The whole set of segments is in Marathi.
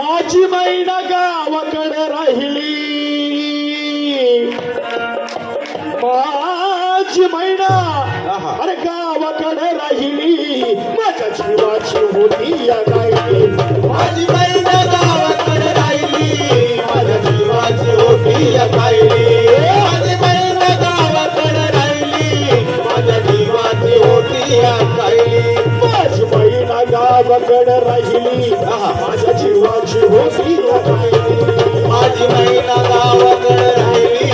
माझी मैना गावाकडे राहिली, माझी मैना अरे गावाकडे राहिली, माझ्या जीवाची होती या गायली. माझी मैना गावाकडे राहिली, माझ्या जीवाची होती या गायली. माझी मैना गावाकडे राहिली, माझ्या जीवाची होती या गायली. माझी मैना गावाकडे राहिली, माझ्या जीवाची होती या गायली. माझी मैना गावाकडे राहिली,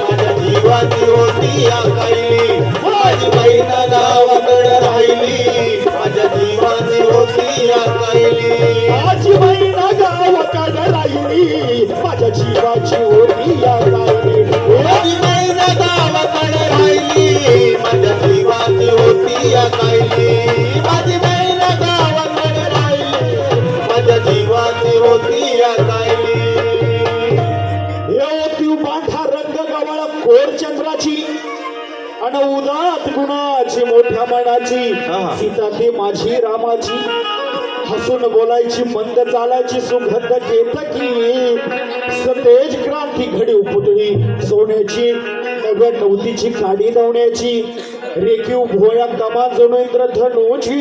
माझ्या जीवाची होती या गायली. माझी मैना गावाकडे राहिली, माझ्या जीवाची होती या गायली. माझी मैना गावाकडे राहिली, माझ्या जीवाची होती या गायली. माझी मैना गावाकडे राहिली, माझ्या जीवाची होती या गायली. माझी मैना गावाकडे राहिली, माझ्या जीवाची होती या गायली. ती पांढरा रंग गवळ कोर चंद्राची अन उदात गुणाची मोठ्या मनाची, सीता ती माझी रामाची. हसून बोलायची, मंद चालायची, सुगंध केतकी. सतेज क्रांती घडी पुतळी सोन्याची, नव्या नवतीची काडी दवण्याची. रेखीव भोळ्या कमान जणू इंद्रधनुची.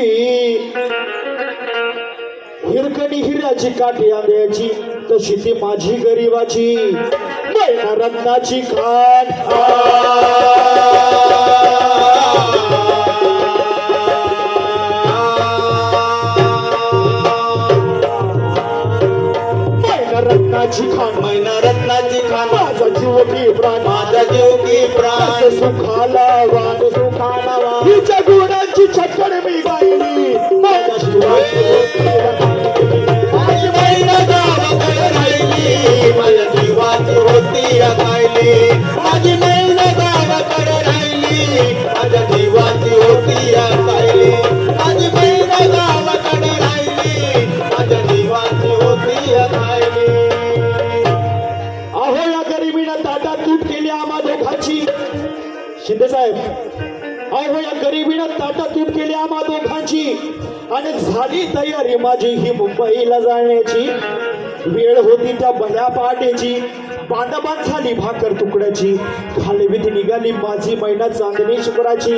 हिरकणी हिऱ्याची काठी आंब्याची, तशी ती माझी गरीबाची. मैना रत्नाची खाट मैना रत्नाची खान, मैना रत्नाची खान, माझा जीव की प्राण, माझा जीव की प्राण. सुखाला वाण, सुखाला वाण. हिच्या गुणांची छक्कड मी गायली, माझ्या जीवाची होती या गायली. माझी मैना गावाकडे राहिली, माझ्या जीवाची होती या गायली. माझी मैना गावाकडे राहिली, माझ्या जीवाची होती या गायली. माझी मैना गावाकडे राहिली, माझ्या जीवाची होती या गायली. अहो या गरिबीनं ताटात तूट केली आम्हा दोघांची. शिंदे साहेब, अहो या गरिबीनं ताटात तूट केली आम्हा दोघांची. आणि झाली तयारी माझी ही मुंबईला जाण्याची. वेळ होती त्या भल्या पहाटेची, बांधबांध झाली भाकर तुकड्याची. खालवीत निघाली माझी मैना चांदणी शुक्राची.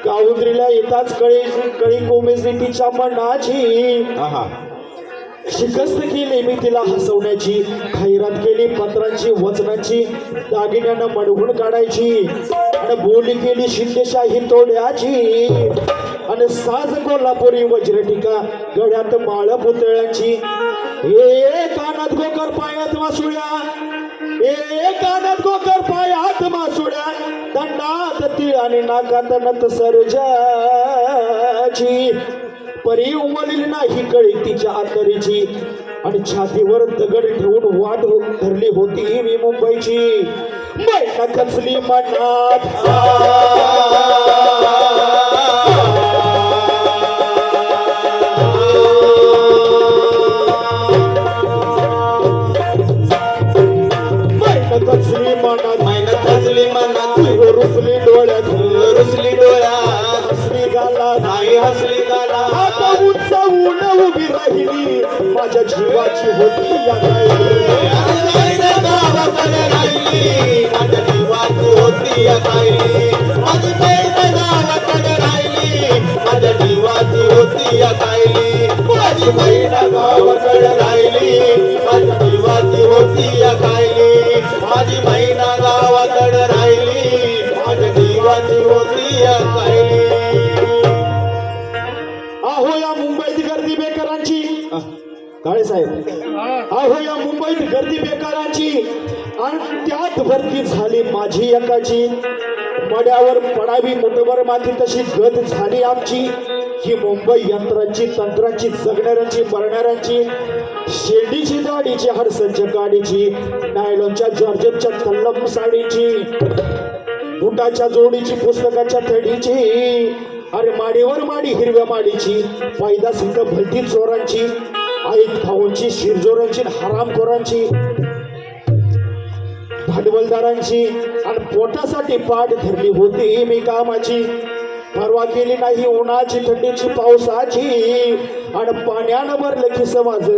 काउंद्रीला येताच कळी कोमेजली तिच्या मनाची. शिकस्त केली मी तिला हसवण्याची, खैरात केली पत्रांची वचनाची. दागिन्यानं मडवून काढायची आणि बोली केली शिंदेशाही तोड्याची. आणि साज कोल्हापुरी वज्रटिका, गळ्यात माळ पुतळ्यांची. ए कानात गोकर पायात मासुळ्या, ए कानात गोकर पायात मासुळ्या. दंडात तीळ आणि नाकात नत सरजाची. परी उमलली नाही कळी तिच्या अंतरीची. आणि छातीवर दगड ठेवून वाट धरली होती मी मुंबईची. मैना खचली मनात मैना खचली मनात, मैना खचली मनात, रुसली डोळ्यात, रुसली डोळ्यात, हसली गालात, नाही हसली गाला. आता उंचावून उभी राहिली, माझ्या जीवाची होती या गायली. माझी मैना गावाकडे राहिली, माझ्या जीवाची होती या गायली. माझी मैना गावाकडे राहिली, माझ्या जीवाची होती या गायली. माझी मैना गावाकडे राहिली, माझ्या जीवाची होती या गायली. माझी मैना गावाकडे राहिली, माझ्या जीवाची होती या गायली. अहो या मुंबईत गर्दी बेकारांची, काळे साहेब, अहो या मुंबईत गर्दी बेकारांची. आणि त्यात भरती झाली माझी एकाची. मड्यावर पडावी मुठभर माती तशी गत झाली आमची. ही मुंबई यंत्रांची, तंत्रांची, जगणाऱ्यांची, मरणाऱ्यांची. शेंडीची दाढीची, हडसंच गाडीची, नायलॉनच्या जॉर्जेटच्या तल्लम साडीची, बुटाच्या जोडीची, पुस्तकाच्या थडीची. अरे माडीवर माडी हिरव्या माडीची, पैदास इथं भलती चोरांची. आईत खाऊंची, शिरजोरांची, हरामखोरांची, भांडवलदारांची. आणि पोटासाठी पाठ धरली होती मी कामाची. परवा केली नाही उन्हाची थंडीची पावसाची आणि पाण्यानं भरलं की समाज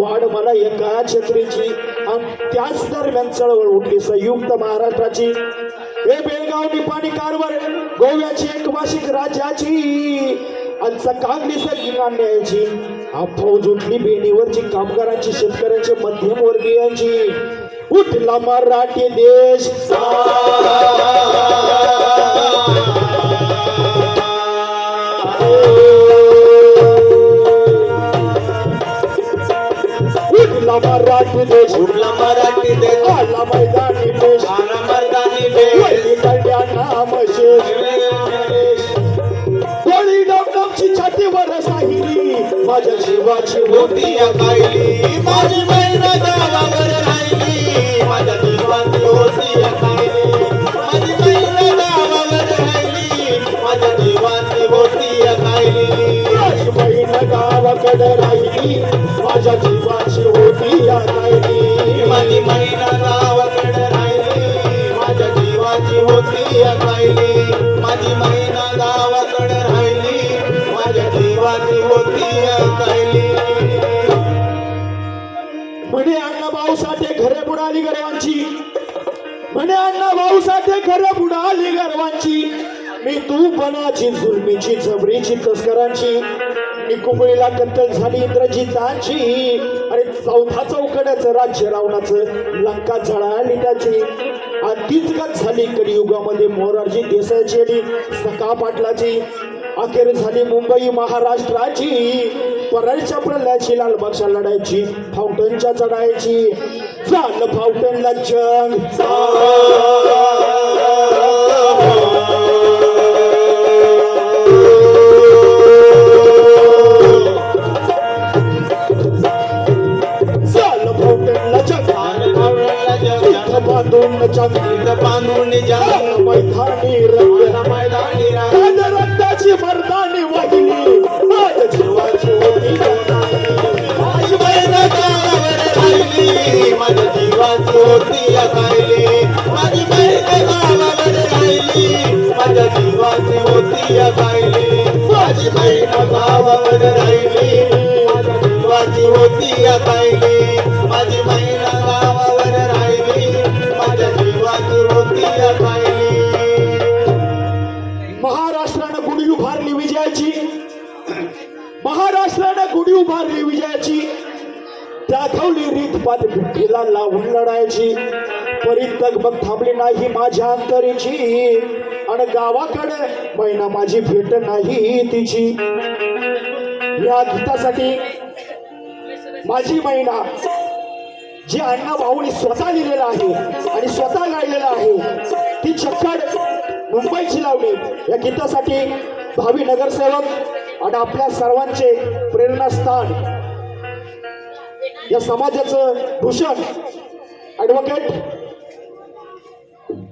वाढ मला एका छत्रीची आणि त्याच दरम्यान चळवळ उठली संयुक्त महाराष्ट्राची हे बेळगाव निपाणी कारवार गोव्याची एक भाषिक राज्याची आणि कांगली सगळी न्यायाची फौज उठली बेणीवरची कामगारांची शेतकऱ्यांची मध्यम वर्गीयांची उठला मराठी देश उठला मराठी देश उठला मराठी देश आला मैदानी देश आला मर्दानी देश वैरी कळल्या नाम शेष गोळी डॉक्टरची छातीवर साहिली माझ्या जीवाची होती या कायली माझी बहीण गावावर राहिली माझ्या जीवाची होती या कायली माझी बहीण गावावर राहिली माझ्या जीवाची होती या कायली माझी बहीण गावाकडे राहिली माझ्या जीवाची होती या राहिली माझी बहीण गावाकडे राहिली माझ्या जीवाची होती या कायली माझी बहीण गावाकडे राहिली माझ्या जीवाची होती या कायली म्हणे अण्णा भाऊ साठे घरे बुडाली गर्वांची म्हणे अण्णा भाऊ साठे घरे बुडाली गर्वांची मी तू बनाची जुलमीची जबरीची तस्करांची निकुंबळीला कत्तल झाली इंद्रजितांची आणि चौथा चौकड्याचं राज्य रावणाचं लंका जळाली त्याची आणि तीच गत झाली कलियुगामध्ये मोरारजी देसाईची आणि सखा पाटलाची अखेर झाली मुंबई महाराष्ट्राची परळच्या प्रल्हाची लालबागच्या लढायची फाउंटनच्या चढायची झालं फाउंटनला जंग झालं फाउंटनला जंग बांधून जंग बांधून जाऊन मैदानी रंग मैदानी आज रक्ताची मर्दानी वाहिनी आज जीवाची होती माझी बहीण गावावर राहिली माझ्या जीवाची होती या कायली माझी बहीण गावावर राहिली माझ्या जीवाची होती या कायली माझी बहीण गावावर राहिली माझ्या जीवाची होती या कायली माझी बहीण गावावर राहिली माझ्या जीवाची होती या कायली महाराष्ट्रानं गुढी उभारली विजयाची महाराष्ट्रानं गुढी उभारली विजयाची दाखवली रीतपात भिंतीला लावून लढायची परी तगबग थांबली नाही माझ्या अंतरीची आणि गावाकडे महिना माझी भेट नाही तिची या गीतासाठी माझी महिना जे अण्णा भाऊनी स्वतः लिहिलेलं आहे आणि स्वतः गायलेलं आहे ती छक्कड मुंबईची लावली या गीतासाठी भावी नगरसेवक आणि आपल्या सर्वांचे प्रेरणास्थान या समाजाचं भूषण ॲडव्होकेट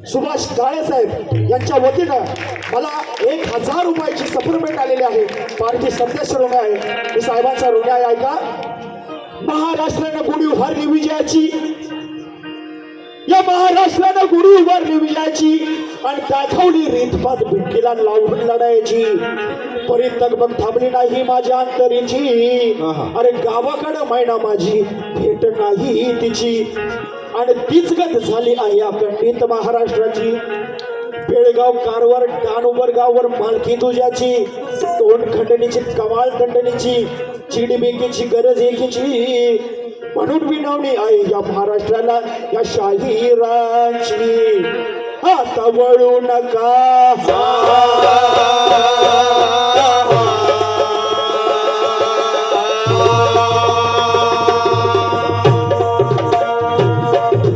सुभाष काळे साहेब यांच्या वतीनं मला 1000 रुपयाची सफरमेट आलेली आहे पार्टी सदस्य ऋण आहे मी साहेबांचा ऋण आहे ऐका महाराष्ट्रानं गुढी उभारली विजयाची या महाराष्ट्रानं गुढी उभारली विजयाची आणि दाखवली रीतपात भिंतीला लावून लढायची परी तगबग थांबली नाही माझ्या अंतरीची अरे गावाकडे मैना माझी भेट नाही तिची आणि तीच गत झाली आहे अखंडित महाराष्ट्राची बेळगाव कारवार डानुबरगाववर मालकी तुझ्याची तोंड खंडणीची कमाल खंडणीची चिडबिकीची गरज एकीची म्हणून विनवणी आहे या महाराष्ट्राला या शाहिरांची आता वळू नका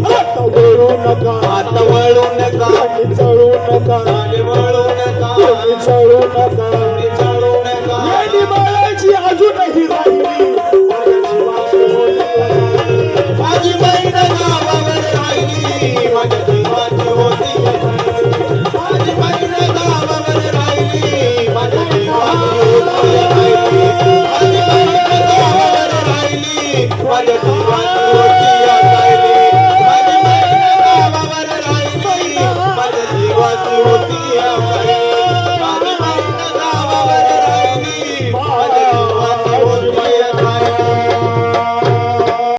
आता वळू नका आता वळू नका आणि चळू नका आणि वळू नका आणि चळू नका आणि चढू नका येणी बाळाची अजूनही राहिली माझी बहीण गावावर राहिली माझ्या जीवाची होती या कायली माझी बहीण गावावर राहिली माझ्या जीवाची होती या कायली माझी बहीण गावावर राहिली माझ्या